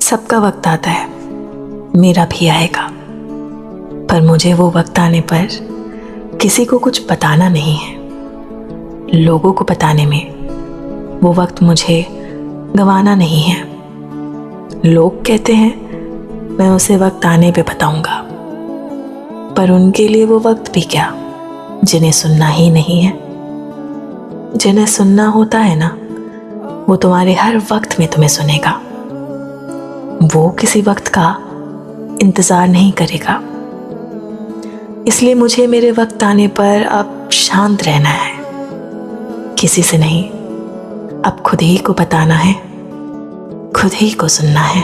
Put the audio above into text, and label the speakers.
Speaker 1: सबका वक्त आता है, मेरा भी आएगा, पर मुझे वो वक्त आने पर किसी को कुछ बताना नहीं है। लोगों को बताने में वो वक्त मुझे गंवाना नहीं है। लोग कहते हैं मैं उसे वक्त आने पे बताऊंगा, पर उनके लिए वो वक्त भी क्या जिन्हें सुनना ही नहीं है। जिन्हें सुनना होता है ना, वो तुम्हारे हर वक्त में तुम्हें सुनेगा। वो किसी वक्त का इंतज़ार नहीं करेगा। इसलिए मुझे मेरे वक्त आने पर अब शांत रहना है, किसी से नहीं। अब खुद ही को बताना है, खुद ही को सुनना है।